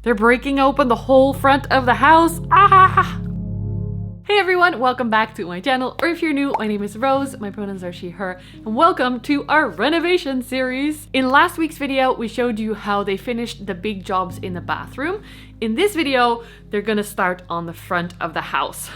They're breaking open the whole front of the house. Ah! Hey everyone, welcome back to my channel, or if you're new, my name is Rose, my pronouns are she, her, and welcome to our renovation series. In last week's video, we showed you how they finished the big jobs in the bathroom. In this video, they're gonna start on the front of the house.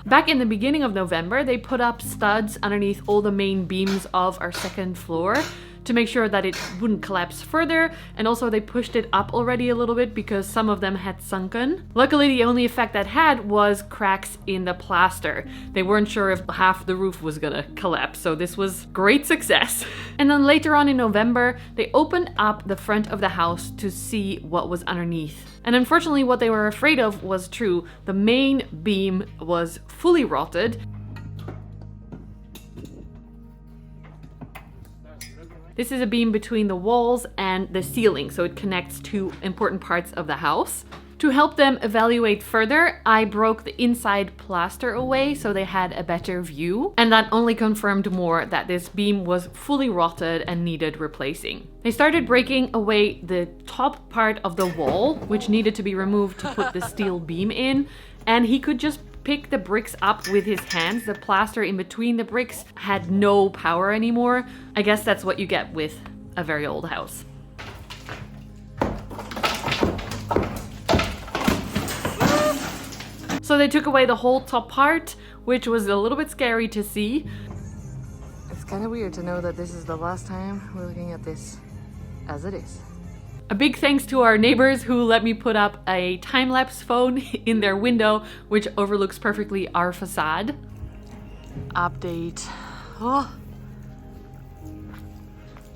Back in the beginning of November, they put up studs underneath all the main beams of our second floor to make sure that it wouldn't collapse further, and also they pushed it up already a little bit because some of them had sunken. Luckily, the only effect that had was cracks in the plaster. They weren't sure if half the roof was gonna collapse, so this was great success. And then later on in November, they opened up the front of the house to see what was underneath. And unfortunately, what they were afraid of was true. The main beam was fully rotted. This is a beam between the walls and the ceiling, so it connects two important parts of the house. To help them evaluate further, I broke the inside plaster away so they had a better view, and that only confirmed more that this beam was fully rotted and needed replacing. They started breaking away the top part of the wall, which needed to be removed to put the steel beam in, and he could just pick the bricks up with his hands. The plaster in between the bricks had no power anymore. I guess that's what you get with a very old house. So they took away the whole top part, which was a little bit scary to see. It's kind of weird to know that this is the last time we're looking at this as it is. A big thanks to our neighbors who let me put up a time-lapse phone in their window, which overlooks perfectly our facade. Update. Oh.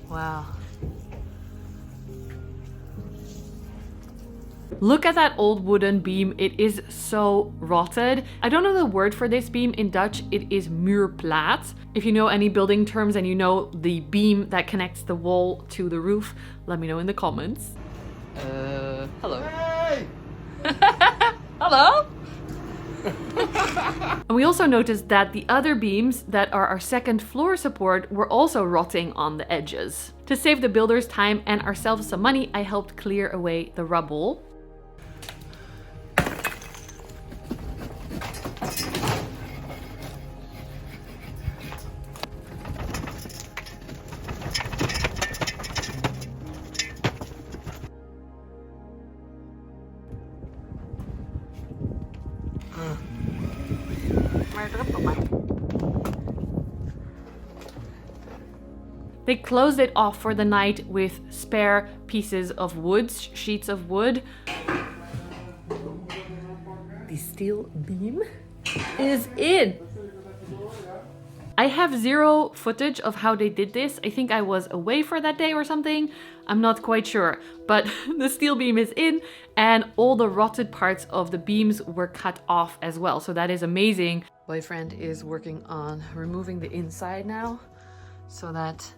Wow. Look at that old wooden beam. It is so rotted. I don't know the word for this beam in Dutch. It is muurplaat. If you know any building terms and you know the beam that connects the wall to the roof, let me know in the comments. Hello. Hey! Hello? And we also noticed that the other beams that are our second floor support were also rotting on the edges. To save the builders time and ourselves some money, I helped clear away the rubble. They closed it off for the night with spare pieces of wood, sheets of wood. The steel beam is in. I have zero footage of how they did this. I think I was away for that day or something. I'm not quite sure, but the steel beam is in and all the rotted parts of the beams were cut off as well. So that is amazing. Boyfriend is working on removing the inside now so that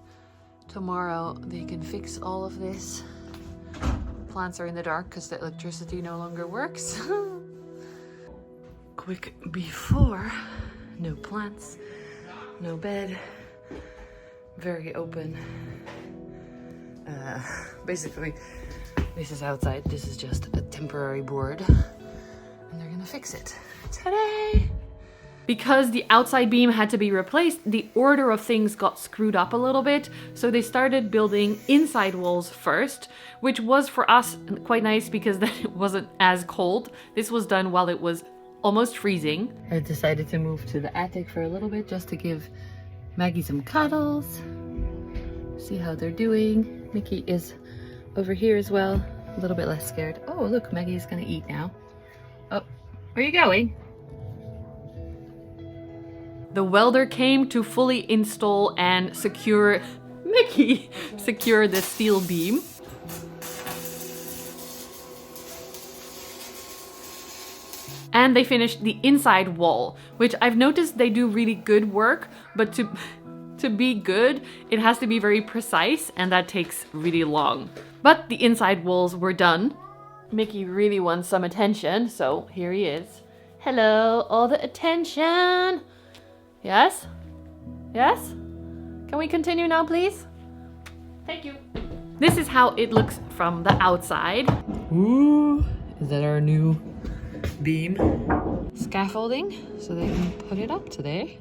tomorrow they can fix all of this. Plants are in the dark because the electricity no longer works. Quick before. No plants, no bed, very open. Basically, this is outside. This is just a temporary board and they're gonna fix it. Ta-da! Because the outside beam had to be replaced, the order of things got screwed up a little bit. So they started building inside walls first, which was for us quite nice because then it wasn't as cold. This was done while it was almost freezing. I decided to move to the attic for a little bit just to give Maggie some cuddles. See how they're doing. Mickey is over here as well, a little bit less scared. Oh, look, Maggie is gonna eat now. Oh, where are you going? The welder came to fully install and secure the steel beam. And they finished the inside wall, which I've noticed they do really good work, but to be good, it has to be very precise and that takes really long. But the inside walls were done. Mickey really wants some attention, so here he is. Hello, all the attention. Yes? Yes? Can we continue now, please? Thank you. This is how it looks from the outside. Ooh, is that our new beam scaffolding so they can put it up today?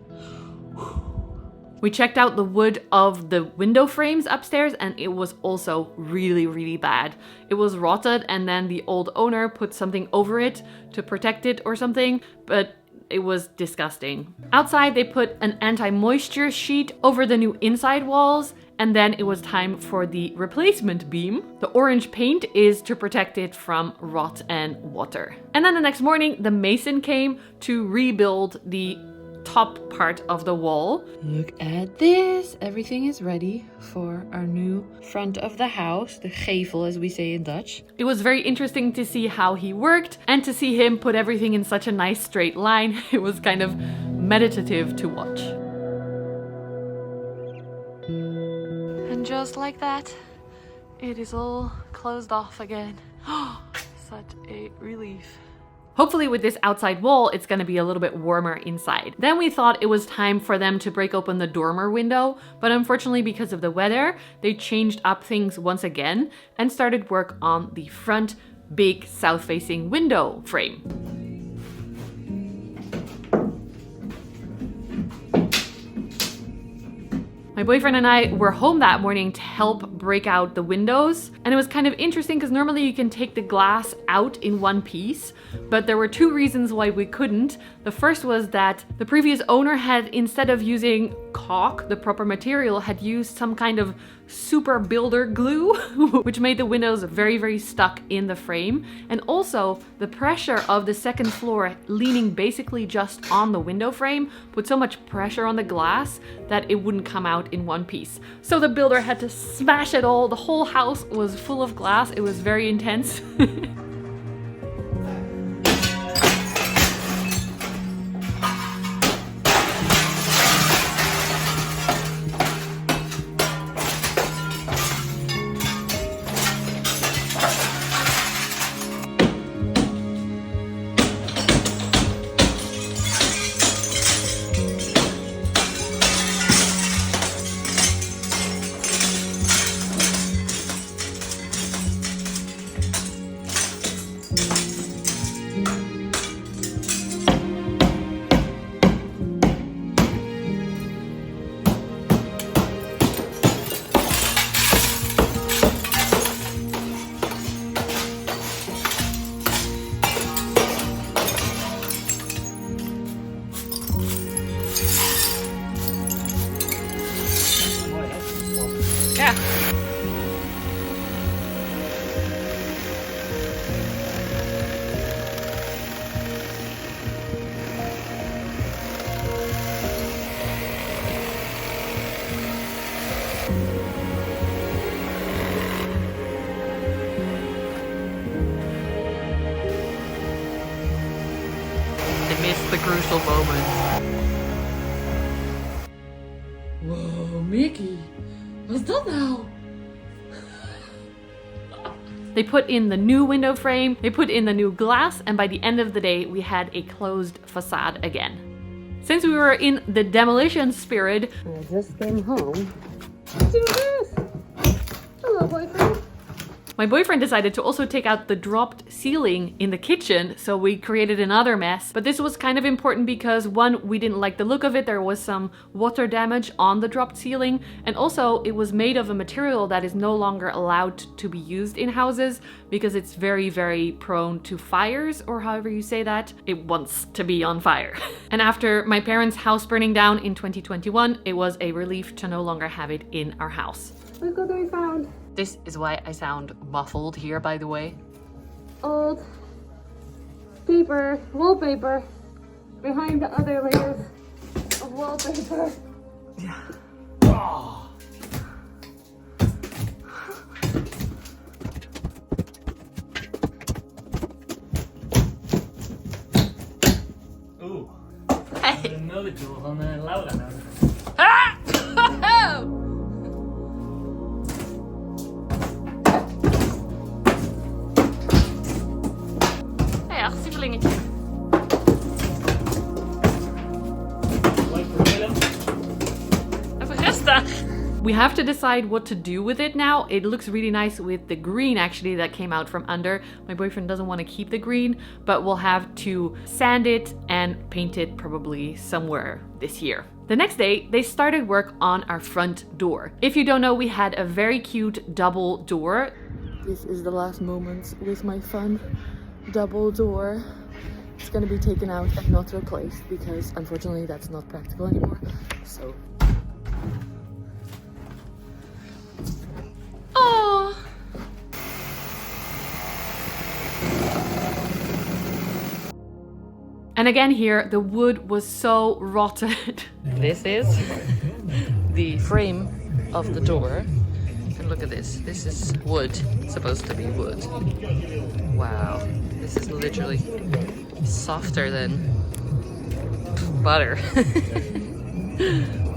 We checked out the wood of the window frames upstairs and it was also really, really bad. It was rotted and then the old owner put something over it to protect it or something, but it was disgusting. Outside they put an anti-moisture sheet over the new inside walls and then it was time for the replacement beam. The orange paint is to protect it from rot and water. And then the next morning the mason came to rebuild the top part of the wall. Look at this. Everything is ready for our new front of the house, the gevel as we say in Dutch. It was very interesting to see how he worked and to see him put everything in such a nice straight line. It was kind of meditative to watch. And just like that, it is all closed off again. Such a relief. Hopefully with this outside wall, it's going to be a little bit warmer inside. Then we thought it was time for them to break open the dormer window, but unfortunately because of the weather, they changed up things once again and started work on the front big south-facing window frame. My boyfriend and I were home that morning to help break out the windows, and it was kind of interesting because normally you can take the glass out in one piece, but there were two reasons why we couldn't. The first was that the previous owner had, instead of using caulk, the proper material, had used some kind of super builder glue, which made the windows very, very stuck in the frame. And also the pressure of the second floor leaning basically just on the window frame put so much pressure on the glass that it wouldn't come out in one piece. So the builder had to smash it all. The whole house was full of glass. It was very intense. Yeah. I missed the crucial moment. Whoa, Mickey. What's that now? They put in the new window frame, they put in the new glass, and by the end of the day, we had a closed facade again. Since we were in the demolition spirit, I just came home. Let's do this! Hello, boyfriend. My boyfriend decided to also take out the dropped ceiling in the kitchen, so we created another mess. But this was kind of important because one, we didn't like the look of it. There was some water damage on the dropped ceiling, and also it was made of a material that is no longer allowed to be used in houses because it's very, very prone to fires, or however you say that. It wants to be on fire. And after my parents' house burning down in 2021, it was a relief to no longer have it in our house. Look what we found. This is why I sound muffled here, by the way. Old paper, wallpaper, behind the other layers of wallpaper. Yeah. Oh. Oeh. Hey. Een mullettool van Laura nodig. Ah! Ja, sievelingetje. Leuk voor Willem. Even rustig. We have to decide what to do with it now. It looks really nice with the green actually that came out from under. My boyfriend doesn't want to keep the green, but we'll have to sand it and paint it probably somewhere this year. The next day, they started work on our front door. If you don't know, we had a very cute double door. This is the last moments with my fun double door. It's gonna be taken out and not replaced because unfortunately that's not practical anymore. So. Oh. And again here, the wood was so rotted. This is the frame of the door. And look at this. This is wood. It's supposed to be wood. Wow. This is literally softer than butter.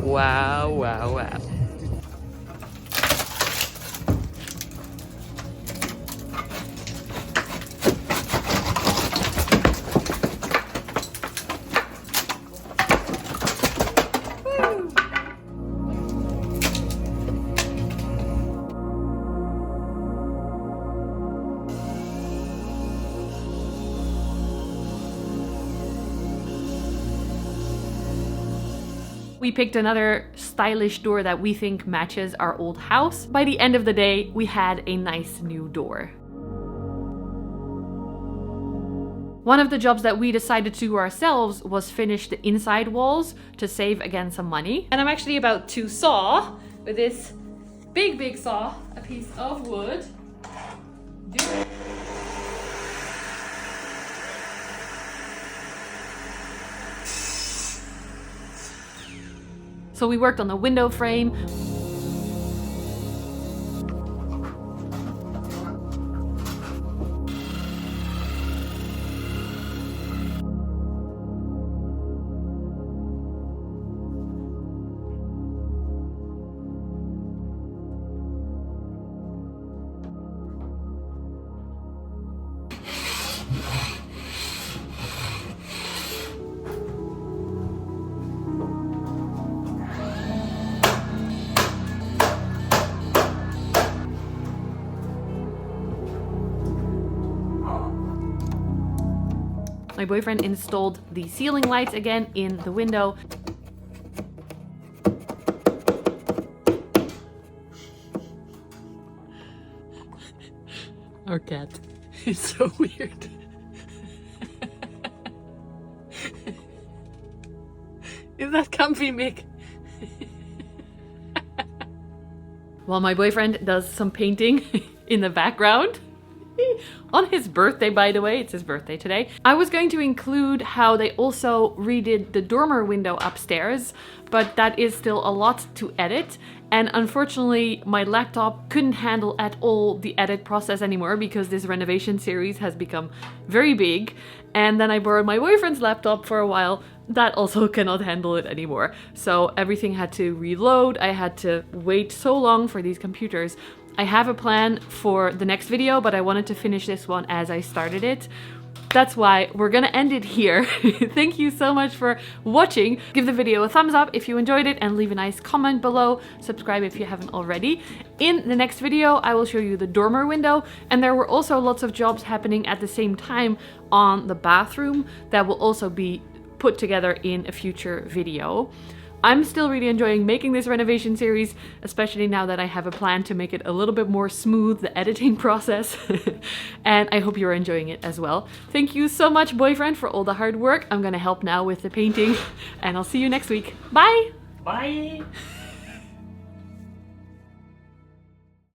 Wow, wow, wow. We picked another stylish door that we think matches our old house. By the end of the day, we had a nice new door. One of the jobs that we decided to do ourselves was finish the inside walls to save again some money. And I'm actually about to saw with this big saw a piece of wood. So we worked on the window frame. My boyfriend installed the ceiling lights again in the window. Our cat is so weird. Is that comfy, Mick? While my boyfriend does some painting in the background. On his birthday, by the way, it's his birthday today. I was going to include how they also redid the dormer window upstairs, but that is still a lot to edit. And unfortunately, my laptop couldn't handle at all the edit process anymore because this renovation series has become very big. And then I borrowed my boyfriend's laptop for a while. That also cannot handle it anymore. So everything had to reload. I had to wait so long for these computers. I have a plan for the next video, but I wanted to finish this one as I started it. That's why we're gonna end it here. Thank you so much for watching. Give the video a thumbs up if you enjoyed it and leave a nice comment below. Subscribe if you haven't already. In the next video, I will show you the dormer window, and there were also lots of jobs happening at the same time on the bathroom that will also be put together in a future video. I'm still really enjoying making this renovation series, especially now that I have a plan to make it a little bit more smooth, the editing process. And I hope you're enjoying it as well. Thank you so much, boyfriend, for all the hard work. I'm gonna help now with the painting, and I'll see you next week. Bye! Bye!